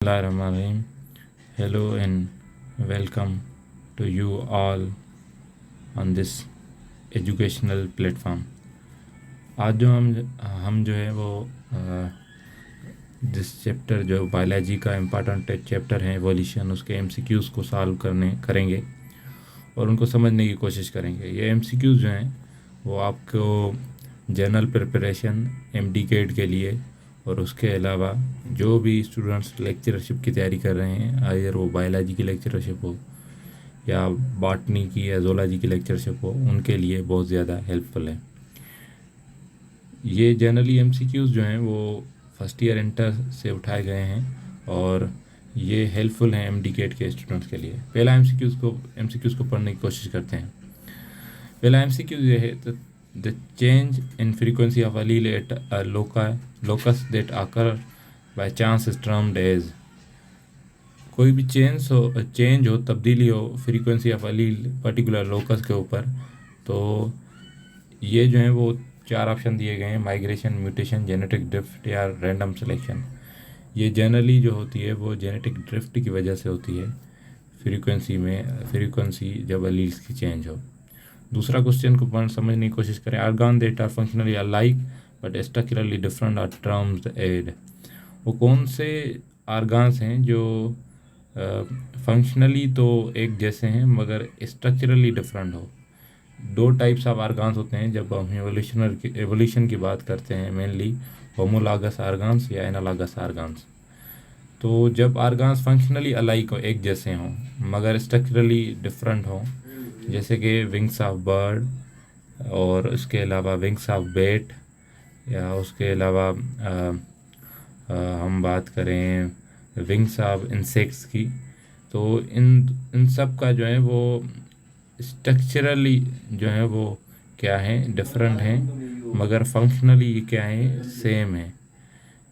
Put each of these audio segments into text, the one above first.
Bismillahirrahmanirrahim. Hello and welcome to you all on this educational platform. आज जो हम जो है वो जिस चैप्टर जो बायोलॉजी का इम्पॉर्टेंट चैप्टर है एवोल्यूशन, उसके एमसीक्यूज़ को सॉल्व करेंगे और उनको समझने की कोशिश करेंगे। ये एमसीक्यूज़ जो हैं वो आपको जनरल प्रिपरेशन एमडीकेड के लिए और उसके अलावा जो भी स्टूडेंट्स लेक्चरशिप की तैयारी कर रहे हैं, अगर वो बायोलॉजी की लेक्चरशिप हो या बॉटनी की या जोलॉजी की लेक्चरशिप हो, उनके लिए बहुत ज़्यादा हेल्पफुल है। ये जनरली एमसीक्यूज़ जो हैं वो फर्स्ट ईयर इंटर से उठाए गए हैं और ये हेल्पफुल हैं एमडीकेड के स्टूडेंट्स के लिए। पहला एमसीक्यूज़ को पढ़ने की कोशिश करते हैं। पहला एमसीक्यू ये है, the change in frequency of allele at a locus that occur by chance is termed as। कोई भी चेंज हो तब्दीली हो frequency of allele particular locus के ऊपर, तो ये जो है वो चार ऑप्शन दिए गए हैं: माइग्रेशन, म्यूटेशन, जेनेटिक ड्रिफ्ट या रैंडम सिलेक्शन। ये जनरली जो होती है वो जेनेटिक ड्रिफ्ट की वजह से होती है, फ्रीक्वेंसी जब एलील्स की चेंज हो। दूसरा क्वेश्चन को समझने की कोशिश करें। Organ that are functionally alike but structurally different are termed. वो कौन से आर्गान्स हैं जो फंक्शनली तो एक जैसे हैं मगर स्ट्रक्चरली डिफरेंट हो। दो टाइप्स ऑफ आर्गान्स होते हैं जब हम एवोल्यूशन की बात करते हैं, मेनली होमोलॉगस आर्गान्स या एनालॉगस आर्गान्स। तो जब आर्गान्स फंक्शनली अलाइक हो, एक जैसे हों मगर स्ट्रक्चरली डिफरेंट हों, जैसे कि विंग्स ऑफ बर्ड और उसके अलावा विंग्स ऑफ बैट, या उसके अलावा हम बात करें विंग्स ऑफ इंसेक्ट्स की, तो इन सब का जो है वो स्ट्रक्चरली जो है वो क्या है, डिफरेंट हैं, मगर फंक्शनली ये क्या है, सेम है।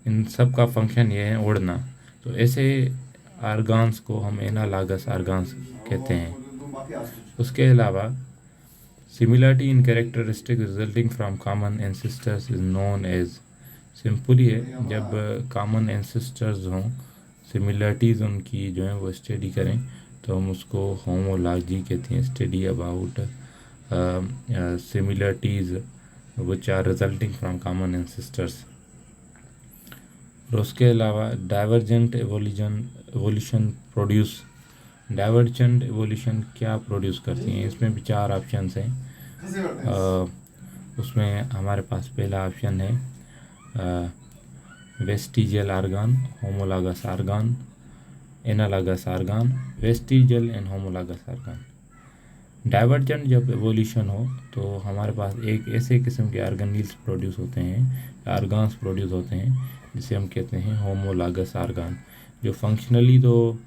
इन सब का फंक्शन ये है उड़ना। तो ऐसे आर्गान्स को हम एनालॉगस आर्गान्स कहते हैं। उसके अलावा similarity in characteristic resulting from common ancestors is known as. Simply है, जब कॉमन एंसेस्टर्स हों, सिमिलरिटीज़ उनकी जो है वो स्टडी करें, तो हम उसको होमोलॉजी कहते हैं। Study about similarities which are resulting from common ancestors. और उसके अलावा डाइवर्जेंट डाइवर्जेंट एवोल्यूशन क्या प्रोड्यूस करती हैं, इसमें भी चार ऑप्शन हैं। उसमें हमारे पास पहला ऑप्शन है vestigial argon, homologous argon, analogous argon, vestigial and homologous argon. Divergent जब एवोल्यूशन हो तो हमारे पास एक ऐसे किस्म के आर्गेनील्स प्रोड्यूस होते हैं, आर्गान्स प्रोड्यूस होते हैं, जिसे हम कहते हैं होमोलॉगस आर्गान, जो फंक्शनली तो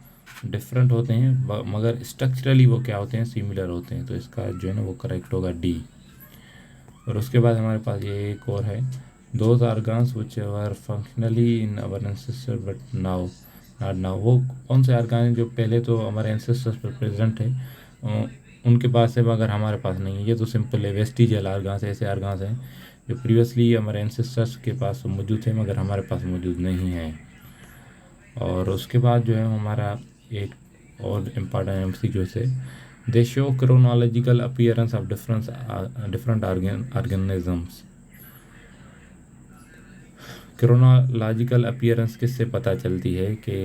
डिफरेंट होते हैं मगर स्ट्रक्चरली वो क्या होते हैं, सिमिलर होते हैं। तो इसका जो है ना वो करेक्ट होगा डी। और उसके बाद हमारे पास ये एक और है, those organs which are functionally in our ancestor but now not now. वो कौन से आर्गान हैं जो पहले तो हमारे एंसेस्टर्स पर प्रेजेंट है, उनके पास है मगर हमारे पास नहीं है। ये तो सिंपल है, वेस्टिजियल आर्गान्स ऐसे आर्गान्स हैं जो प्रीवियसली हमारे एंसेस्टर्स के पास मौजूद थे मगर हमारे पास मौजूद नहीं है। और उसके बाद जो है हमारा एक और इम्पॉर्टेंट एमसीक्यू से, दे show chronological appearance of different organisms. Chronological appearance किससे पता चलती है कि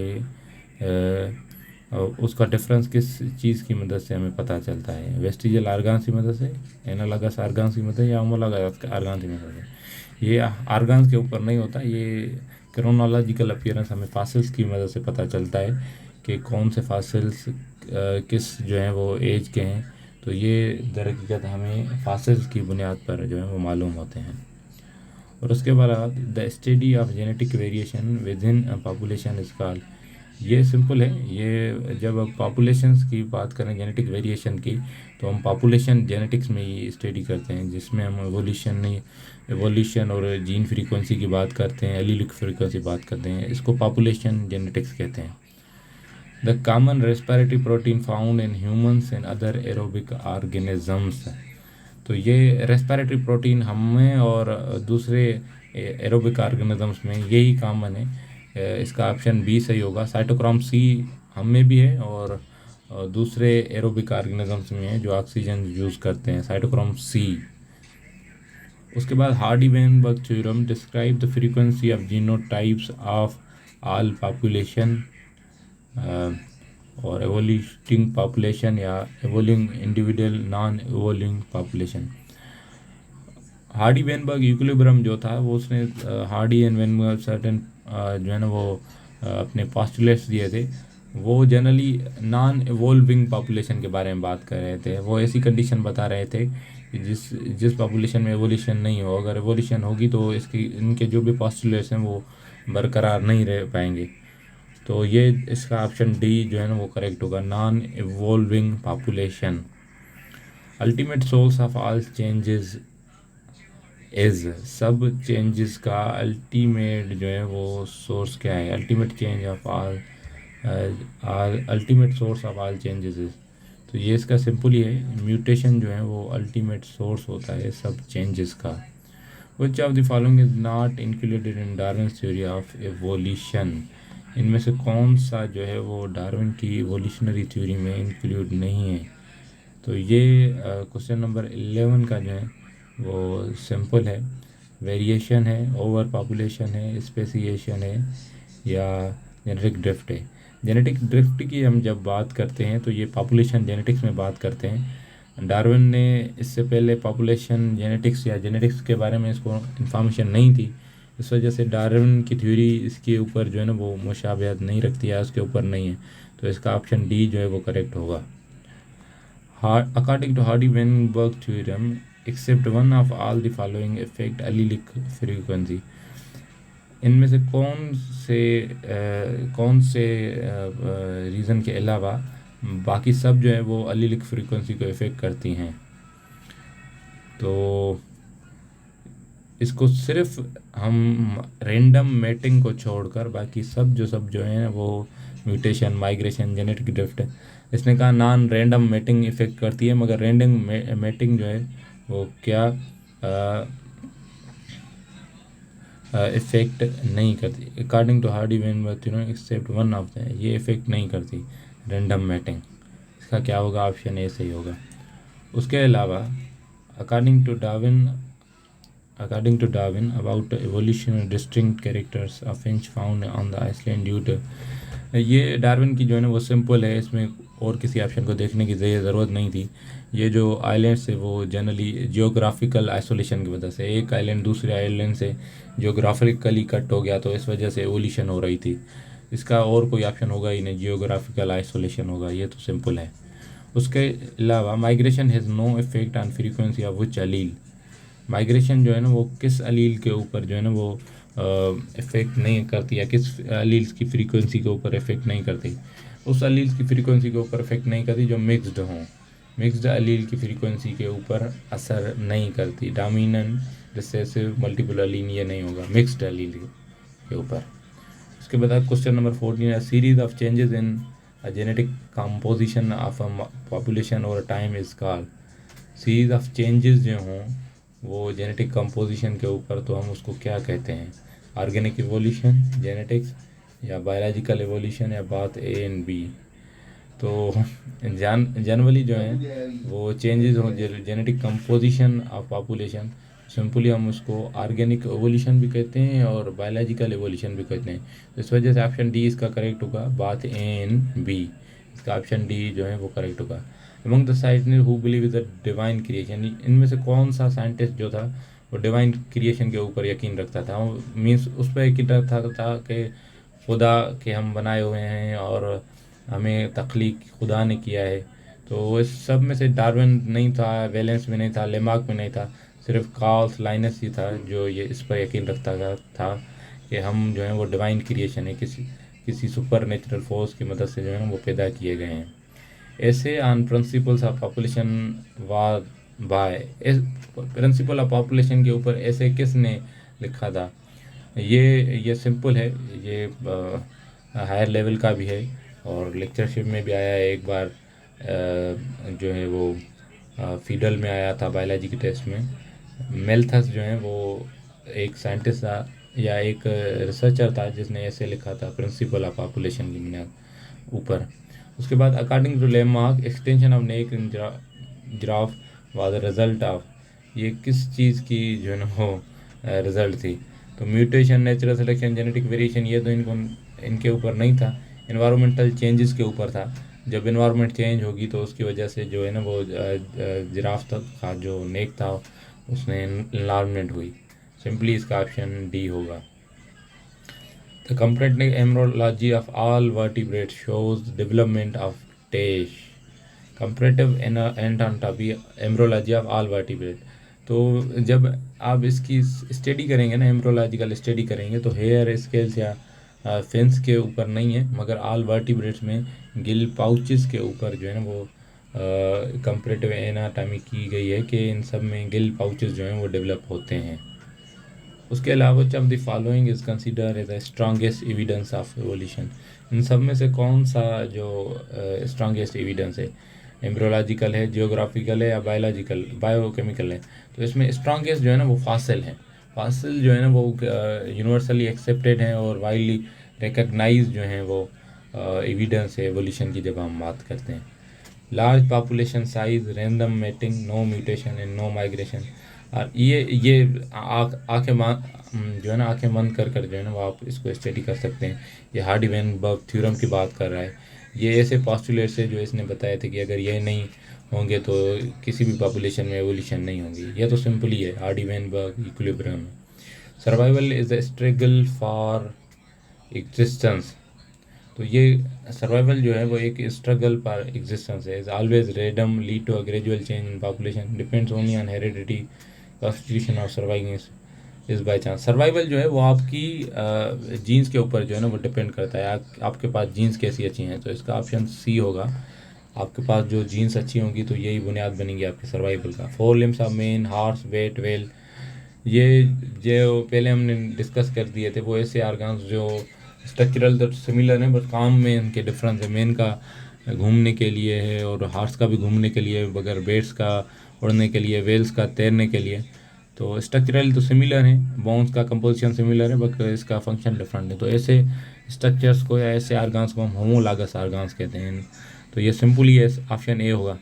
उसका डिफरेंस किस चीज़ की मदद से हमें पता चलता है, वेस्टिजियल आर्गान्स की मदद से, एनालॉगस आर्गान्स की मदद या होमोलॉगस आर्गान्स की मदद से। ये आर्गान्स के ऊपर नहीं होता, ये क्रोनोलॉजिकल अपीयरेंस हमें फॉसिल्स की मदद से पता चलता है कि कौन से फॉसिल्स किस जो हैं वो एज के हैं। तो ये दरहकीकत हमें फॉसिल्स की बुनियाद पर जो है वो मालूम होते हैं। और उसके बाद the study of genetic variation with in population is called. ये सिंपल है, ये जब पॉपुलेशंस की बात करें जेनेटिक वेरिएशन की, तो हम पॉपुलेशन जेनेटिक्स में ही स्टडी करते हैं, जिसमें हम एवोल्यूशन और जीन फ्रीक्वेंसी की बात करते हैं, एलीलिक फ्रीक्वेंसी बात करते हैं, इसको पॉपुलेशन जेनेटिक्स कहते हैं। The common respiratory protein found in humans and other aerobic organisms. तो ये रेस्पिरेटरी प्रोटीन हमें और दूसरे एरोबिक ऑर्गेनिजम्स में यही कॉमन है इसका ऑप्शन बी सही होगा। साइटोक्रोम सी हम में भी है और दूसरे एरोबिक ऑर्गेनिजम्स में है जो ऑक्सीजन यूज़ करते हैं, साइटोक्रोम सी। उसके बाद Hardy Weinberg theorem describe the frequency of genotypes of all population और एवोल्यूटिंग पॉपुलेशन या evolving individual non evolving population. Hardy Weinberg equilibrium जो था वो उसने हार्डी एंड वेनबर्ग सर्टेन जो है ना वो अपने पॉस्टुलेट्स दिए थे। वो जनरली नॉन एवोल्विंग पॉपुलेशन के बारे में बात कर रहे थे। वो ऐसी कंडीशन बता रहे थे कि जिस जिस पॉपुलेशन में एवोल्यूशन नहीं हो, अगर एवोल्यूशन होगी तो इसकी इनके जो भी पॉस्टुलेट्स हैं वो बरकरार नहीं रह पाएंगे। तो ये इसका ऑप्शन डी जो है ना वो करेक्ट होगा, non evolving population. Ultimate source of all changes is, सब चेंजेस का अल्टीमेट जो है वो सोर्स क्या है? Ultimate change of all ultimate source of all changes is, तो ये इसका सिंपल ही है, म्यूटेशन जो है वो अल्टीमेट सोर्स होता है सब चेंजेस का। Which of the following is not included in Darwin's theory of evolution, इनमें से कौन सा जो है वो डार्विन की एवोल्यूशनरी थ्योरी में इंक्लूड नहीं है? तो ये क्वेश्चन नंबर 11 का जो है वो सिंपल है, वेरिएशन है, ओवर पॉपुलेशन है, स्पेसिएशन है या जेनेटिक ड्रिफ्ट है। जेनेटिक ड्रिफ्ट की हम जब बात करते हैं तो ये पॉपुलेशन जेनेटिक्स में बात करते हैं। डार्विन ने इससे पहले पॉपुलेशन जेनेटिक्स या जेनेटिक्स के बारे में इसको इन्फॉर्मेशन नहीं थी, इस वजह से डार्विन की थ्योरी इसके ऊपर जो है ना वो मुशाबहत नहीं रखती है, उसके ऊपर नहीं है। तो इसका ऑप्शन डी जो है वो करेक्ट होगा। According to Hardy-Weinberg theorem, except one of all the following affect allelic frequency, इनमें से कौन से रीज़न के अलावा बाकी सब जो है वो allelic फ्रीक्वेंसी को इफ़ेक्ट करती हैं? तो इसको सिर्फ हम रैंडम मैटिंग को छोड़कर बाकी सब जो है वो म्यूटेशन, माइग्रेशन, जेनेटिक ड्रिफ्ट, इसने कहा नॉन रैंडम मैटिंग इफ़ेक्ट करती है, मगर रैंडम मैटिंग जो है वो क्या इफ़ेक्ट नहीं करती। According to Hardy Weinberg theorem except one of the, ये इफ़ेक्ट नहीं करती रैंडम मैटिंग। इसका क्या होगा? ऑप्शन ए सही होगा। उसके अलावा according to Darwin, about evolution distinct characters of finch found on the Iceland due to, ये डार्विन की जो है ना वो सिंपल है, इसमें और किसी ऑप्शन को देखने की ज़रूरत नहीं थी। ये जो आइलैंड्स है वो जनरली जियोग्राफिकल आइसोलेशन की वजह से, एक आइलैंड दूसरे आइलैंड से जियोग्राफिकली कट हो गया तो इस वजह से एवोल्यूशन हो रही थी। इसका और कोई ऑप्शन होगा ही नहीं, जियोग्राफिकल आइसोलेशन होगा, ये तो सिंपल है। उसके अलावा migration has no effect on frequency of which allele, migration जो है ना वो किस अलील के ऊपर जो है ना वो इफ़ेक्ट नहीं करती या किस अलील्स की फ्रीक्वेंसी के ऊपर इफ़ेक्ट नहीं करती? उस अलील्स की फ्रीक्वेंसी के ऊपर इफ़ेक्ट नहीं करती जो मिक्स्ड हों, मिक्स्ड अलील की फ्रीक्वेंसी के ऊपर असर नहीं करती। डोमिनेंट, रिसेसिव, मल्टीपल अलील ये नहीं होगा, मिक्स्ड अलील के ऊपर। उसके बाद question number 14, series of changes in genetic composition of a population और time is called, series of changes जो हों वो जेनेटिक कंपोजिशन के ऊपर तो हम उसको क्या कहते हैं? ऑर्गेनिक इवोल्यूशन, जेनेटिक्स या बायोलॉजिकल इवोल्यूशन या बात ए एंड बी? तो जनरली जो है वो चेंजेस हो genetic composition of population, simply हम उसको ऑर्गेनिक एवोल्यूशन भी कहते हैं और बायोलॉजिकल एवोल्यूशन भी कहते हैं। तो इस वजह से ऑप्शन डी इसका करेक्ट होगा, बात ए एंड बी, इसका ऑप्शन डी जो है वो करेक्ट होगा। Among the scientist who believe in the divine creation, इनमें से कौन सा साइंटिस्ट जो था वो डिवाइन क्रिएशन के ऊपर यकीन रखता था? मीन्स उस पर यकीन रखता था कि खुदा के हम बनाए हुए हैं और हमें तख्लीक खुदा ने किया है। तो इस सब में से डार्विन नहीं था, वैलेंस में नहीं था, लेमार्क में नहीं था, सिर्फ कार्ल लाइनस ही था जो ये इस पर यकीन रखता था कि हम जो है वो डिवाइन क्रिएशन है, किसी सुपर नेचुरल फोर्स की मदद से जो है वो पैदा किए गए हैं। ऐसे ऑन प्रिंसिपल्स ऑफ पॉपुलेशन वाद बाय, प्रिंसिपल ऑफ पॉपुलेशन के ऊपर ऐसे किसने लिखा था? ये सिंपल है, ये हायर लेवल का भी है और लेक्चरशिप में भी आया है एक बार, जो है वो फीडल में आया था बायोलॉजी के टेस्ट में। मेल्थस जो है वो एक साइंटिस्ट था या एक रिसर्चर था जिसने ऐसे लिखा था, प्रिंसिपल ऑफ पॉपुलेशन की बुनियाद ऊपर। उसके बाद according to Lamarck extension of neck in giraffe was result of, ये किस चीज़ की जो है ना वो रिजल्ट थी। तो mutation, natural selection, genetic variation, ये तो इनको इनके ऊपर नहीं था, इन्वायरमेंटल चेंजेस के ऊपर था। जब इन्वायरमेंट चेंज होगी तो उसकी वजह से जो है ना वो जिराफ तक का जो नेक था उसमें इन्लार्जमेंट हुई। सिंपली इसका ऑप्शन डी होगा। The comparative embryology of all vertebrates shows the development of TASH. Comparative anatomy embryology of all vertebrate. तो जब आप इसकी स्टडी करेंगे ना, एम्ब्रोलॉजिकल स्टडी करेंगे, तो हेयर स्केल्स या फिन्स के ऊपर नहीं है, मगर ऑल वर्टिब्रेट्स में गिल पाउचेस के ऊपर जो है ना वो कंपरेटिव एनाटॉमी की गई है कि इन सब में गिल पाउचेस जो हैं वो डेवलप होते हैं। उसके अलावा of the following is consider as the strongest evidence of evolution. इन सब में से कौन सा जो स्ट्रॉन्गेस्ट एविडेंस है, एम्ब्रोलॉजिकल है, जियोग्राफिकल है, या बायोलॉजिकल बायोकेमिकल है? तो इसमें स्ट्रॉन्गेस्ट जो है ना वो फॉसिल है। फॉसिल जो है ना वो यूनिवर्सली एक्सेप्टेड हैं और वाइडली रिकग्नाइज जो हैं वो एविडेंस है एवोल्यूशन की जब हम बात करते हैं। Large population size, random mating, no mutation and no migration. और ये आंखें जो है ना आंखें बंद कर जो है ना वो आप इसको स्टडी कर सकते हैं। ये हार्डी वेनबर्ग थ्योरम की बात कर रहा है। ये ऐसे पॉस्टुलेट्स है जो इसने बताए थे कि अगर ये नहीं होंगे तो किसी भी पॉपुलेशन में एवोल्यूशन नहीं होगी। ये तो सिंपल ही है, Hardy Weinberg equilibrium. Survival is a struggle for existence. तो ये सर्वाइवल जो है वो एक स्ट्रगल पर एग्जिस्टेंस है। Is always random lead to a gradual change in population, depends only on heredity, constitution of surviving is by chance. Survival जो है वो आपकी जीन्स के ऊपर जो है ना वो डिपेंड करता है, आपके पास जीन्स कैसी अच्छी हैं। तो इसका ऑप्शन सी होगा। आपके पास जो जीन्स अच्छी होंगी तो यही बुनियाद बनेगी आपके सर्वाइवल का। 4 limbs of men, horse, bat, whale, ये जो पहले हमने डिस्कस कर दिए थे वो ऐसे आर्गन्स जो स्ट्रक्चरल तो सिमिलर है, बट काम में इनके डिफरेंस है। मेन का घूमने के लिए है और हॉर्स का भी घूमने के लिए, बगर बेट्स का उड़ने के लिए, वेल्स का तैरने के लिए। तो स्ट्रक्चरल तो सिमिलर है, बोन्स का कंपोजिशन सिमिलर है, बट इसका फंक्शन डिफरेंट है। तो ऐसे स्ट्रक्चर्स को या ऐसे आर्गन्स को हम होमोलॉगस आर्गन्स कहते हैं। तो ये सिंपली ऑप्शन ए होगा।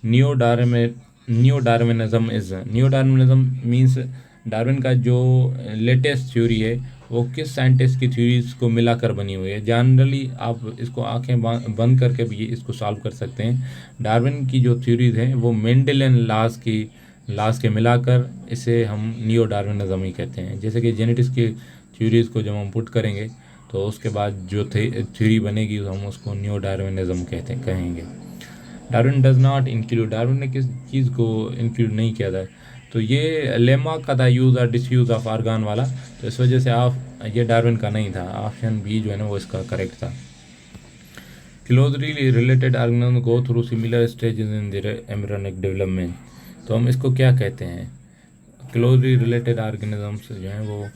New Darwin new Darwinism is, new Darwinism means Darwin का जो लेटेस्ट थ्योरी है वो किस साइंटिस्ट की थ्योरीज को मिलाकर बनी हुई है। जनरली आप इसको आंखें बंद करके भी इसको सॉल्व कर सकते हैं। डार्विन की जो थ्योरीज हैं वो मेंडेलियन लाज के मिलाकर इसे हम नियो डार्विनिज्म ही कहते हैं। जैसे कि जेनेटिक्स की थ्योरीज को जब हम पुट करेंगे तो उसके बाद जो थ्योरी बनेगी हम उसको नियो डार्विनिज्म कहेंगे। Darwin does not include, Darwin ने किस चीज़ को इंक्लूड नहीं किया था? तो ये लेमा का था, यूज़ और डिसयूज़ ऑफ आर्गन वाला। तो इस वजह से आप ये डार्विन का नहीं था, ऑप्शन बी जो है ना वो इसका करेक्ट था। Closely related organism go through similar stages in their embryonic development. तो हम इसको क्या कहते हैं? क्लोजली रिलेटेड ऑर्गेनिजम्स जो हैं वो,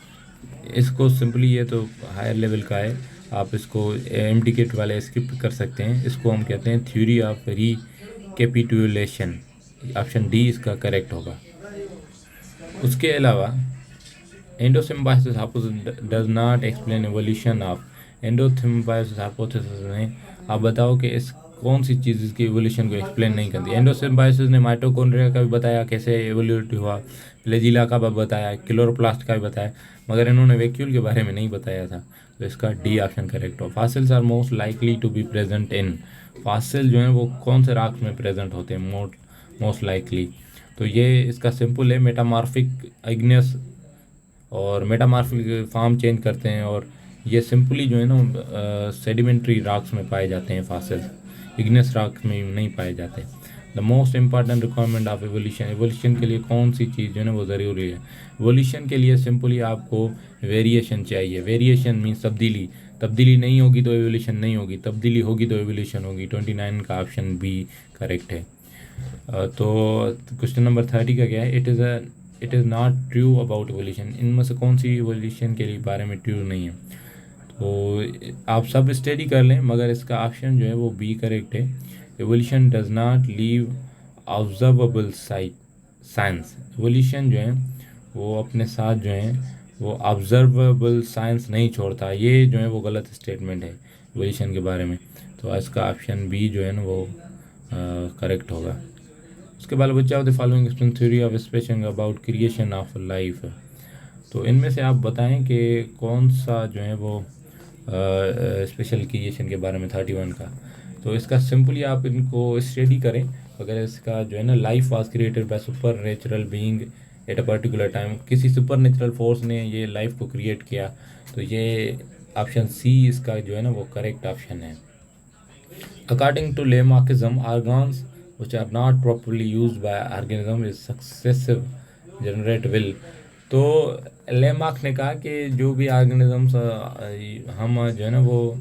इसको सिंपली ये तो हायर लेवल का है, आप इसको एम टी केट वाले स्किप कर सकते हैं। इसको हम कहते हैं theory of recapitulation. Option D इसका करेक्ट होगा। उसके अलावा endosymbiosis hypothesis does not explain evolution of, endosymbiosis hypothesis ने आप बताओ कि इस कौन सी चीज़ इसकी एवोल्यूशन को एक्सप्लेन नहीं करती। एंडोसिम्बायोसिस ने माइटोकॉन्ड्रिया का भी बताया कैसे एवोल्यूट हुआ, फ्लैजिला का भी बताया, क्लोरोप्लास्ट का भी बताया, मगर इन्होंने वैक्यूल के बारे में नहीं बताया था। तो इसका डी ऑप्शन करेक्ट हो। Fossils are most likely to be present in, fossil जो हैं वो कौन से रॉक्स में प्रेजेंट होते हैं मोस्ट लाइकली? तो ये इसका सिंपल है, मेटामॉर्फिक इग्नियस और मेटामॉर्फिक फॉर्म चेंज करते हैं, और ये सिंपली जो है ना सेडिमेंट्री रॉक्स में पाए जाते हैं फॉसिल्स, इग्नियस रॉक्स में नहीं पाए जाते। The most important requirement of evolution, evolution के लिए कौन सी चीज़ जो है ना वो ज़रूरी है? एवोल्यूशन के लिए सिंपली आपको वेरिएशन चाहिए। वेरिएशन मीन्स तब्दीली, तब्दीली नहीं होगी तो एवोल्यूशन नहीं होगी, तब्दीली होगी तो एवोल्यूशन होगी। 29 का ऑप्शन बी करेक्ट है। तो क्वेश्चन नंबर 30 का क्या है? It is not true about evolution. इनमें से कौन सी एवोल्यूशन के बारे में ट्रू नहीं है? तो आप सब स्टडी कर लें, मगर इसका ऑप्शन जो है वो बी करेक्ट है। Evolution does not leave observable science. Evolution जो है वो अपने साथ जो है वो ऑब्जर्वेबल साइंस नहीं छोड़ता। ये जो है वो गलत स्टेटमेंट है इवोल्यूशन के बारे में। तो इसका ऑप्शन बी जो है ना वो करेक्ट होगा। उसके बाद बच्चा the following explain theory of spacing about creation of life. तो इनमें से आप बताएं कि कौन सा जो है वो स्पेशल क्रिएशन के बारे में 31 का। तो इसका सिंपली आप इनको स्टडी करें। अगर इसका जो है ना life was created by super natural being at a particular time, किसी सुपर नेचुरल फोर्स ने ये लाइफ को क्रिएट किया, तो ये ऑप्शन सी इसका जो है ना वो करेक्ट ऑप्शन है। According to Lamarckism, organs which are not properly used by organism is successive generate will। तो लेमार्क ने कहा कि जो भी ऑर्गेनिजम्स हम जो है ना वो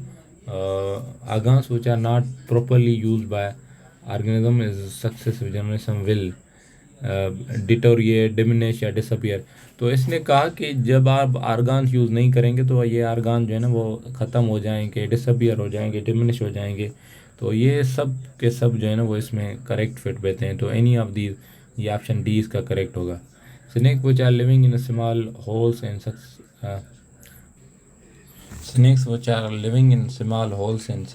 organs which are not properly used by organism is successive generation will deteriorate diminish या डिसअपियर। तो इसने कहा कि जब आप आर्गान यूज़ नहीं करेंगे तो ये आर्गान जो है ना वो ख़त्म हो जाएंगे, डिसअपियर हो जाएंगे, डिमिनिश हो जाएंगे। तो ये सब के सब जो है ना वो इसमें करेक्ट फिट बैठते हैं। तो एनी ऑफ दी, ये ऑप्शन डी इसका करेक्ट होगा। Snake which are living in small holes in snakes which are living in small holes in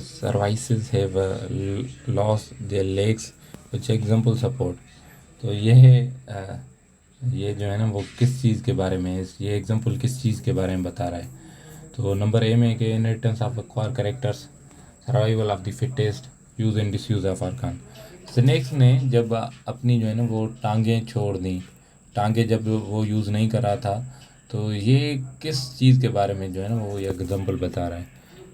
cervices have lost their legs which example support। तो ये जो है ना वो किस चीज़ के बारे में है, ये एग्जांपल किस चीज़ के बारे में बता रहा है। तो नंबर ए में कि inheritance of acquire characters, survival of the fittest, use and disuse of organ. Snakes ने जब अपनी जो है ना वो टांगें छोड़ दी, टांगें जब वो यूज़ नहीं कर रहा था, तो ये किस चीज़ के बारे में जो है ना वो ये एग्जांपल बता रहा है।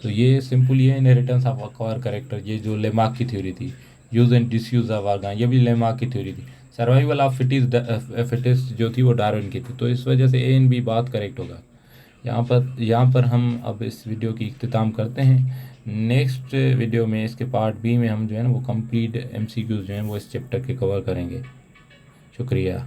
तो ये सिंपल ये इनहेरिटेंस ऑफ एक्वायर कैरेक्टर, ये जो लेमार्क की थ्योरी थी। Use and disuse of argon, ये भी लेमार्क की थ्योरी थी। सर्वाइवल ऑफ फिटेस्ट जो थी वो डार्विन की थी। तो इस वजह से ए एंड बी बात करेक्ट होगा। यहाँ पर हम अब इस वीडियो की इख्तिताम करते हैं। नेक्स्ट वीडियो में इसके पार्ट बी में हम जो है ना वो कंप्लीट एमसीक्यूज़ जो हैं वो इस चैप्टर के कवर करेंगे। शुक्रिया।